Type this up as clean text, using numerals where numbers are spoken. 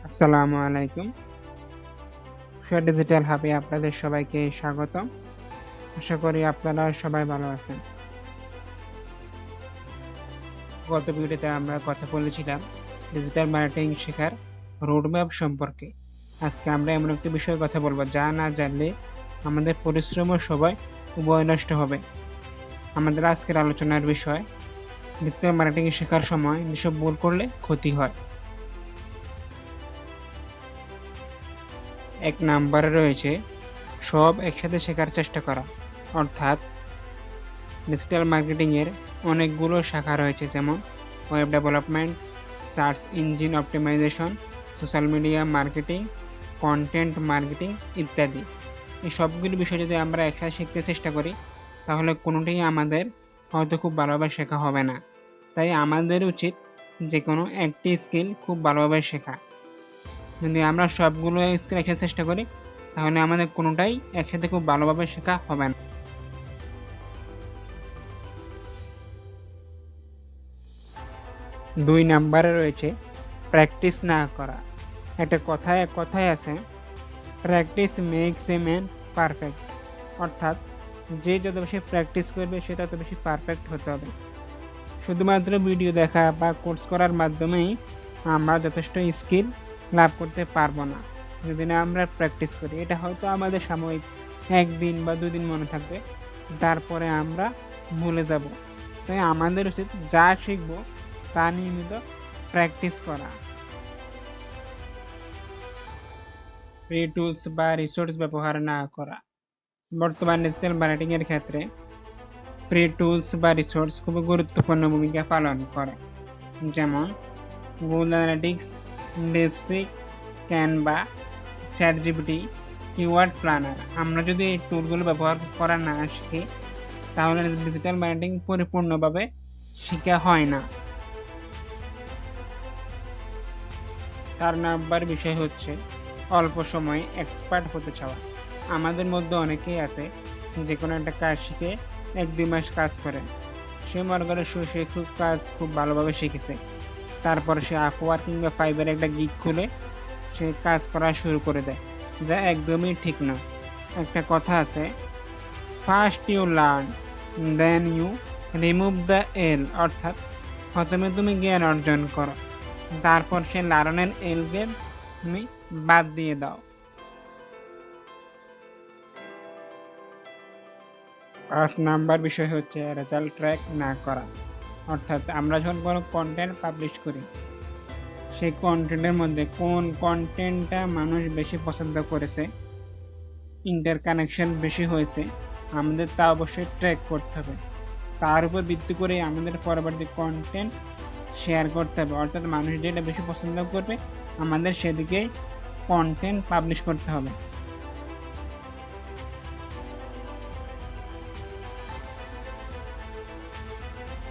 আসসালামু আলাইকুম। ডিজিটাল হাবে আপনাদের সবাইকে স্বাগতম। আশা করি আপনারা সবাই ভালো আছেন। গত ভিডিওতে আমরা কথা বলেছিলাম ডিজিটাল মার্কেটিং শেখার রোডম্যাপ সম্পর্কে। আজকে আমরা এমন একটি বিষয়ে কথা বলবো যা না জানলে আমাদের পরিশ্রম ও সময় উভয় নষ্ট হবে। আমাদের আজকের আলোচনার বিষয় ডিজিটাল মার্কেটিং শেখার সময় যেসব ভুল করলে ক্ষতি হয়। ১ নাম্বারে রয়েছে সব একসাথে শেখার চেষ্টা করা। অর্থাৎ ডিজিটাল মার্কেটিং এর অনেকগুলো শাখা রয়েছে, যেমন web development, search engine optimisation, social media marketing, content marketing ইত্যাদি। এই সবগুলো বিষয় যদি আমরা একসাথে শিখতে চেষ্টা করি তাহলে কোনোটাই আমাদের হয়তো খুব ভালোভাবে শেখা হবে না। তাই আমাদের উচিত যে কোনো একটি স্কিল খুব ভালোভাবে শেখা। যদি আমরা সবগুলো স্কিল একসাথে চেষ্টা করি তাহলে আমাদের কোনোটাই একসাথে খুব ভালোভাবে শেখা হবে না। ২ নাম্বারে রয়েছে প্র্যাকটিস না করা। একটা কথায় আছে, practice makes a man perfect. অর্থাৎ যে যত বেশি প্র্যাকটিস করবে সে তত বেশি পারফেক্ট হতে হবে। শুধুমাত্র ভিডিও দেখা বা কোর্স করার মাধ্যমেই আমরা যথেষ্ট স্কিল লাভ করতে পারবো না যদি না আমরা প্র্যাকটিস করি। এটা হয়তো আমাদের সাময়িক ১ দিন বা ২ দিন মনে থাকবে, তারপরে আমরা ভুলে যাব। তাই আমাদের উচিত যা শিখবো তা নিয়মিত প্র্যাকটিস করা। ফ্রি টুলস বা রিসোর্স ব্যবহার না করা। বর্তমান ডিজিটাল মার্কেটিং এর ক্ষেত্রে ফ্রি টুলস বা রিসোর্স খুবই গুরুত্বপূর্ণ ভূমিকা পালন করে, যেমন Google Analytics, DeepSeek, Canva, ChatGPT, keyword planner. আমরা যদি এই টুলগুলো ব্যবহার করা না শিখি তাহলে ডিজিটাল মার্কেটিং পরিপূর্ণভাবে শেখা হয় না। ৪ নাম্বার বিষয় হচ্ছে অল্প সময়ে এক্সপার্ট হতে চাওয়া। আমাদের মধ্যে অনেকেই আছে যে কোনো একটা কাজ শিখে ১-২ মাস কাজ করে। সে মনে করে সে খুব ভালোভাবে শিখেছে। তারপর সে আপওয়ার্ক কিংবা ফাইবারে একটা গিগ খুলে সে কাজ করা শুরু করে দেয়, যা একদমই ঠিক না। একটা কথা আছে, first you learn then you remove the L. অর্থাৎ প্রথমে তুমি জ্ঞান অর্জন করো, তারপর সে লার্নের এলকে তুমি বাদ দিয়ে দাও। ৫ নাম্বার বিষয় হচ্ছে রেজাল্ট ট্র্যাক না করা। অর্থাৎ আমরা যখন কোনো কন্টেন্ট পাবলিশ করি সেই কন্টেন্টের মধ্যে কোন কন্টেন্টটা মানুষ বেশি পছন্দ করেছে, ইন্টারকানেকশন বেশি হয়েছে, আমাদের তা অবশ্যই ট্র্যাক করতে হবে। তার উপর ভিত্তি করে আমাদের পরবর্তী কন্টেন্ট শেয়ার করতে হবে। অর্থাৎ মানুষ যেটা বেশি পছন্দ করবে আমাদের সেদিকে কন্টেন্ট পাবলিশ করতে হবে।